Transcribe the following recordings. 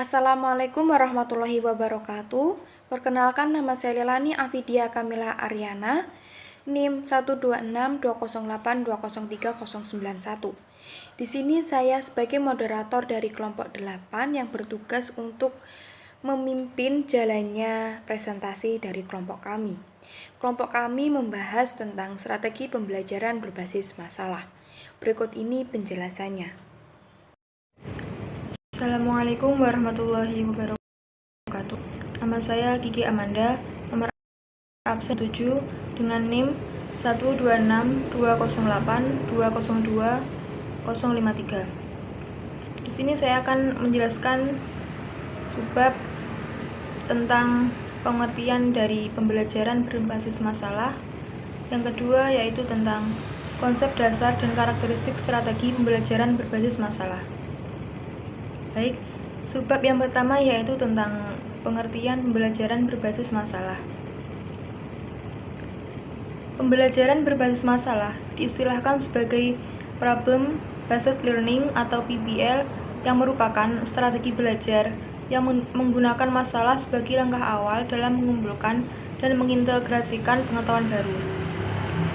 Assalamualaikum warahmatullahi wabarakatuh. Perkenalkan, nama saya Leilani Afidia Kamila Aryana, NIM 12620820391. Di sini saya sebagai moderator dari kelompok 8 yang bertugas untuk memimpin jalannya presentasi dari kelompok kami. Kelompok kami membahas tentang strategi pembelajaran berbasis masalah. Berikut ini penjelasannya. Assalamualaikum warahmatullahi wabarakatuh. Nama saya Kiki Amanda, nomor absen 7 dengan NIM 1262082020053. Di sini saya akan menjelaskan subbab tentang pengertian dari pembelajaran berbasis masalah. Yang kedua yaitu tentang konsep dasar dan karakteristik strategi pembelajaran berbasis masalah. Baik, subbab yang pertama yaitu tentang pengertian pembelajaran berbasis masalah. Pembelajaran berbasis masalah diistilahkan sebagai Problem Based Learning atau PBL yang merupakan strategi belajar yang menggunakan masalah sebagai langkah awal dalam mengumpulkan dan mengintegrasikan pengetahuan baru.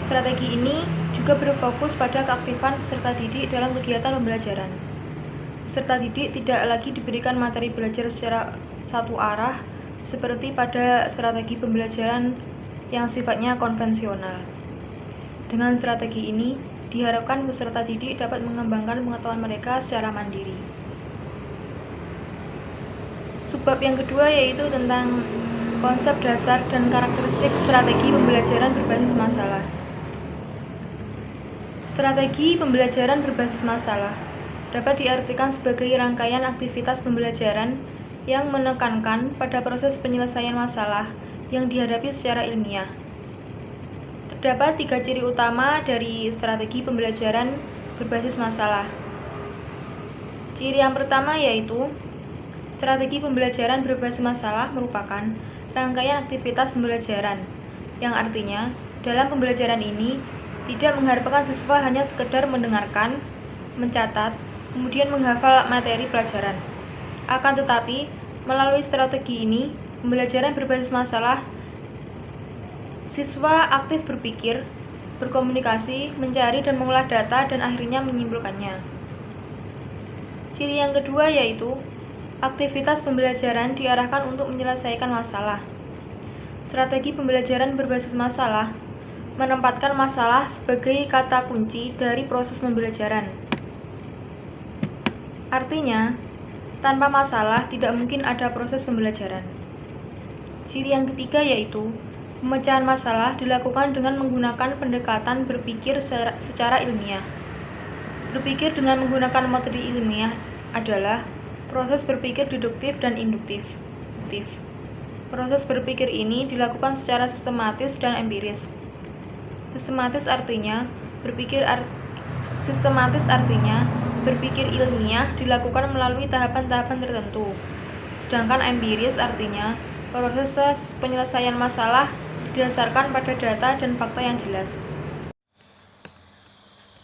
Strategi ini juga berfokus pada keaktifan peserta didik dalam kegiatan pembelajaran. Peserta didik tidak lagi diberikan materi belajar secara satu arah seperti pada strategi pembelajaran yang sifatnya konvensional. Dengan strategi ini, diharapkan peserta didik dapat mengembangkan pengetahuan mereka secara mandiri. Subbab yang kedua yaitu tentang konsep dasar dan karakteristik strategi pembelajaran berbasis masalah. Strategi pembelajaran berbasis masalah dapat diartikan sebagai rangkaian aktivitas pembelajaran yang menekankan pada proses penyelesaian masalah yang dihadapi secara ilmiah. Terdapat 3 ciri utama dari strategi pembelajaran berbasis masalah. Ciri yang pertama yaitu strategi pembelajaran berbasis masalah merupakan rangkaian aktivitas pembelajaran, yang artinya dalam pembelajaran ini tidak mengharapkan siswa hanya sekedar mendengarkan, mencatat, kemudian menghafal materi pelajaran. Akan tetapi, melalui strategi ini, pembelajaran berbasis masalah, siswa aktif berpikir, berkomunikasi, mencari dan mengolah data, dan akhirnya menyimpulkannya. Ciri yang kedua yaitu, aktivitas pembelajaran diarahkan untuk menyelesaikan masalah. Strategi pembelajaran berbasis masalah menempatkan masalah sebagai kata kunci dari proses pembelajaran. Artinya, tanpa masalah tidak mungkin ada proses pembelajaran. Ciri yang ketiga yaitu, pemecahan masalah dilakukan dengan menggunakan pendekatan berpikir secara ilmiah. Berpikir dengan menggunakan metode ilmiah adalah proses berpikir deduktif dan induktif. Proses berpikir ini dilakukan secara sistematis dan empiris. Sistematis artinya berpikir ilmiah dilakukan melalui tahapan-tahapan tertentu. Sedangkan empiris artinya proses penyelesaian masalah didasarkan pada data dan fakta yang jelas.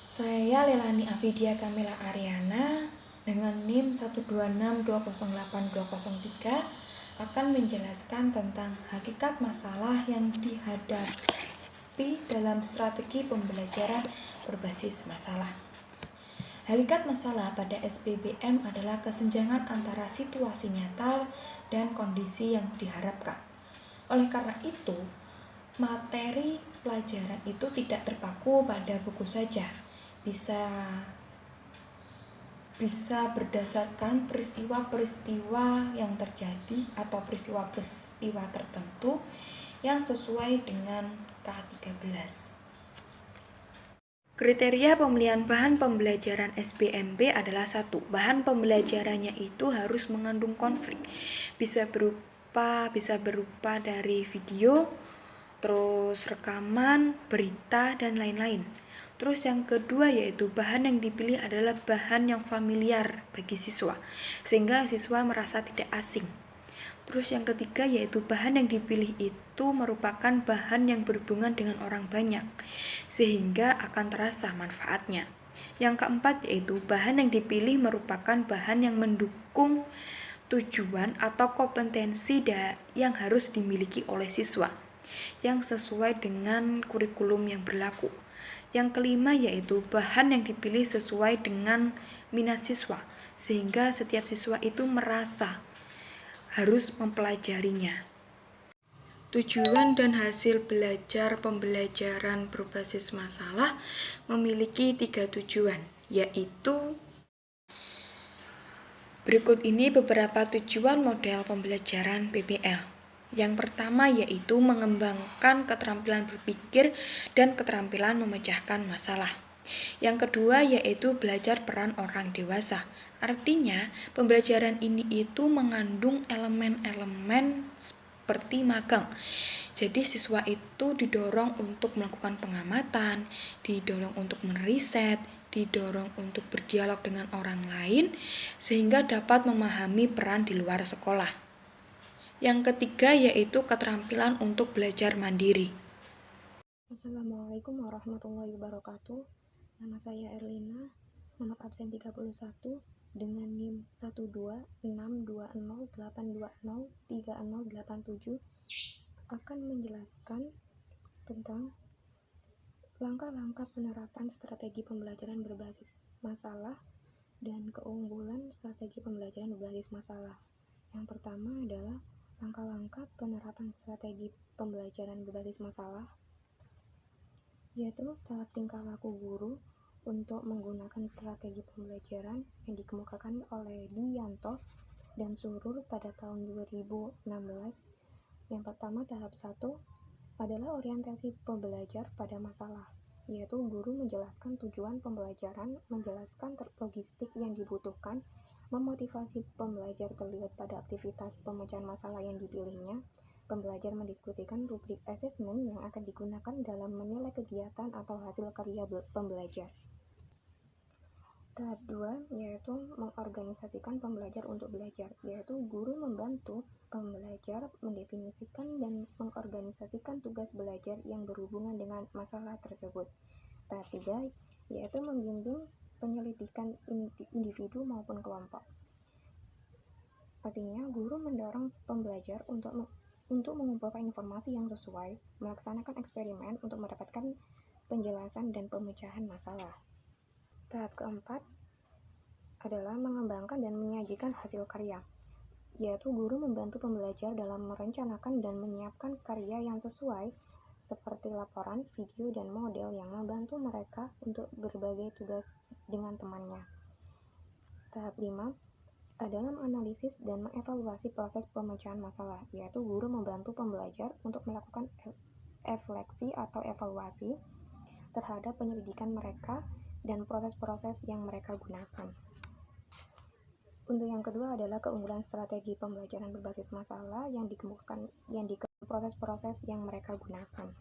Saya Leilani Afidia Kamila Aryana dengan NIM 126208203 akan menjelaskan tentang hakikat masalah yang dihadapi dalam strategi pembelajaran berbasis masalah. Hakikat masalah pada SPBM adalah kesenjangan antara situasi nyata dan kondisi yang diharapkan. Oleh karena itu, materi pelajaran itu tidak terpaku pada buku saja, bisa berdasarkan peristiwa-peristiwa yang terjadi atau peristiwa-peristiwa tertentu yang sesuai dengan K13. Kriteria pemilihan bahan pembelajaran SBMP adalah 1. Bahan pembelajarannya itu harus mengandung konflik. Bisa berupa dari video, terus rekaman, berita, dan lain-lain. Terus yang kedua yaitu bahan yang dipilih adalah bahan yang familiar bagi siswa, sehingga siswa merasa tidak asing. Terus yang ketiga yaitu bahan yang dipilih itu merupakan bahan yang berhubungan dengan orang banyak, sehingga akan terasa manfaatnya. Yang keempat yaitu bahan yang dipilih merupakan bahan yang mendukung tujuan atau kompetensi yang harus dimiliki oleh siswa yang sesuai dengan kurikulum yang berlaku. Yang kelima yaitu bahan yang dipilih sesuai dengan minat siswa, sehingga setiap siswa itu merasa harus mempelajarinya. Tujuan dan hasil belajar pembelajaran berbasis masalah memiliki 3 tujuan, yaitu berikut ini beberapa tujuan model pembelajaran PBL. Yang pertama yaitu mengembangkan keterampilan berpikir dan keterampilan memecahkan masalah. Yang kedua yaitu belajar peran orang dewasa. Artinya, pembelajaran ini itu mengandung elemen-elemen seperti magang. Jadi siswa itu didorong untuk melakukan pengamatan, didorong untuk meriset, didorong untuk berdialog dengan orang lain, sehingga dapat memahami peran di luar sekolah. Yang ketiga yaitu keterampilan untuk belajar mandiri. Assalamualaikum warahmatullahi wabarakatuh. Nama saya Erlina, nomor absen 31 dengan NIM 1262082030087 akan menjelaskan tentang langkah-langkah penerapan strategi pembelajaran berbasis masalah dan keunggulan strategi pembelajaran berbasis masalah. Yang pertama adalah langkah-langkah penerapan strategi pembelajaran berbasis masalah, yaitu tahap tingkah laku guru untuk menggunakan strategi pembelajaran yang dikemukakan oleh Dianto dan Surur pada tahun 2016. Yang pertama, tahap 1 adalah orientasi pembelajar pada masalah, yaitu guru menjelaskan tujuan pembelajaran, menjelaskan logistik yang dibutuhkan, memotivasi pembelajar terlibat pada aktivitas pemecahan masalah yang dipilihnya. Pembelajar mendiskusikan rubrik asesmen yang akan digunakan dalam menilai kegiatan atau hasil karya pembelajar. Tahap 2 yaitu mengorganisasikan pembelajar untuk belajar, yaitu guru membantu pembelajar mendefinisikan dan mengorganisasikan tugas belajar yang berhubungan dengan masalah tersebut. Tahap 3 yaitu membimbing penyelidikan individu maupun kelompok. Artinya, guru mendorong pembelajar untuk mengumpulkan informasi yang sesuai, melaksanakan eksperimen untuk mendapatkan penjelasan dan pemecahan masalah. Tahap keempat adalah mengembangkan dan menyajikan hasil karya, yaitu guru membantu pembelajar dalam merencanakan dan menyiapkan karya yang sesuai, seperti laporan, video, dan model yang membantu mereka untuk berbagai tugas dengan temannya. Tahap 5 adalah menganalisis dan mengevaluasi proses pemecahan masalah, yaitu guru membantu pembelajar untuk melakukan refleksi atau evaluasi terhadap penyelidikan mereka dan proses-proses yang mereka gunakan. Untuk yang kedua adalah keunggulan strategi pembelajaran berbasis masalah yang dikemukakan proses-proses yang mereka gunakan.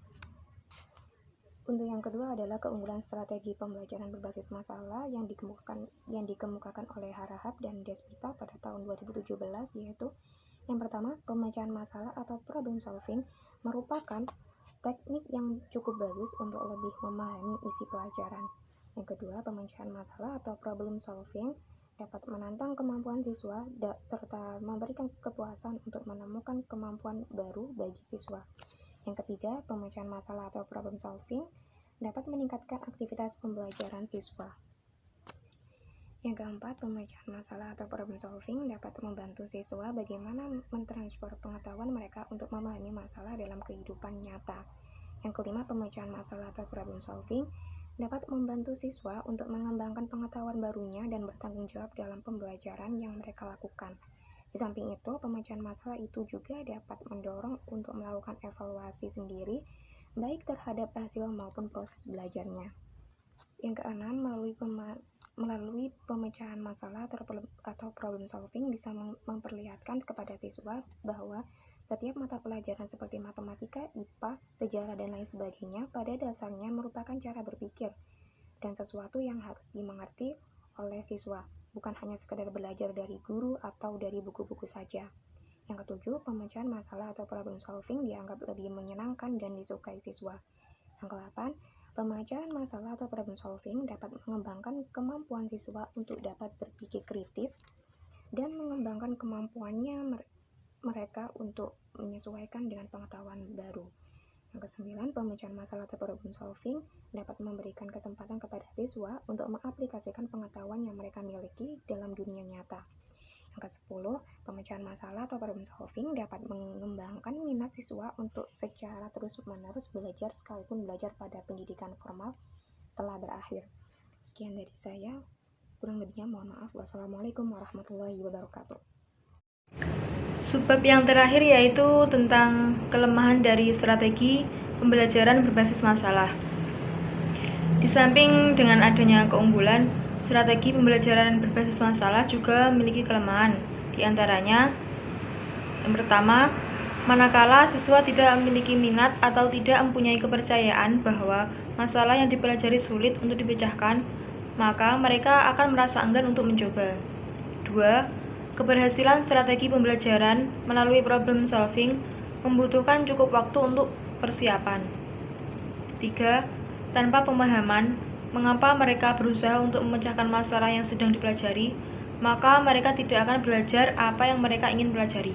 Untuk yang kedua adalah keunggulan strategi pembelajaran berbasis masalah yang dikemukakan oleh Harahap dan Despita pada tahun 2017, yaitu yang pertama, pemecahan masalah atau problem solving merupakan teknik yang cukup bagus untuk lebih memahami isi pelajaran. Yang kedua, pemecahan masalah atau problem solving dapat menantang kemampuan siswa serta memberikan kepuasan untuk menemukan kemampuan baru bagi siswa. Yang ketiga, pemecahan masalah atau problem solving dapat meningkatkan aktivitas pembelajaran siswa. Yang keempat, pemecahan masalah atau problem solving dapat membantu siswa bagaimana mentransfer pengetahuan mereka untuk memahami masalah dalam kehidupan nyata. Yang kelima, pemecahan masalah atau problem solving dapat membantu siswa untuk mengembangkan pengetahuan barunya dan bertanggung jawab dalam pembelajaran yang mereka lakukan. Di samping itu, pemecahan masalah itu juga dapat mendorong untuk melakukan evaluasi sendiri, baik terhadap hasil maupun proses belajarnya. Yang keenam, melalui pemecahan masalah atau problem solving bisa memperlihatkan kepada siswa bahwa setiap mata pelajaran seperti matematika, IPA, sejarah, dan lain sebagainya pada dasarnya merupakan cara berpikir dan sesuatu yang harus dimengerti oleh siswa, bukan hanya sekedar belajar dari guru atau dari buku-buku saja. Yang ketujuh, pemecahan masalah atau problem solving dianggap lebih menyenangkan dan disukai siswa. Yang kedelapan, pemecahan masalah atau problem solving dapat mengembangkan kemampuan siswa untuk dapat berpikir kritis dan mengembangkan kemampuannya mereka untuk menyesuaikan dengan pengetahuan baru. Yang ke-9, pemecahan masalah atau problem solving dapat memberikan kesempatan kepada siswa untuk mengaplikasikan pengetahuan yang mereka miliki dalam dunia nyata. Yang ke-10, pemecahan masalah atau problem solving dapat mengembangkan minat siswa untuk secara terus-menerus belajar sekalipun belajar pada pendidikan formal telah berakhir. Sekian dari saya, kurang lebihnya mohon maaf. Wassalamualaikum warahmatullahi wabarakatuh. Subbab yang terakhir yaitu tentang kelemahan dari strategi pembelajaran berbasis masalah. Di samping dengan adanya keunggulan, strategi pembelajaran berbasis masalah juga memiliki kelemahan. Di antaranya, yang pertama, manakala siswa tidak memiliki minat atau tidak mempunyai kepercayaan bahwa masalah yang dipelajari sulit untuk dipecahkan, maka mereka akan merasa enggan untuk mencoba. 2. Keberhasilan strategi pembelajaran melalui problem solving membutuhkan cukup waktu untuk persiapan. 3. Tanpa pemahaman mengapa mereka berusaha untuk memecahkan masalah yang sedang dipelajari, maka mereka tidak akan belajar apa yang mereka ingin pelajari.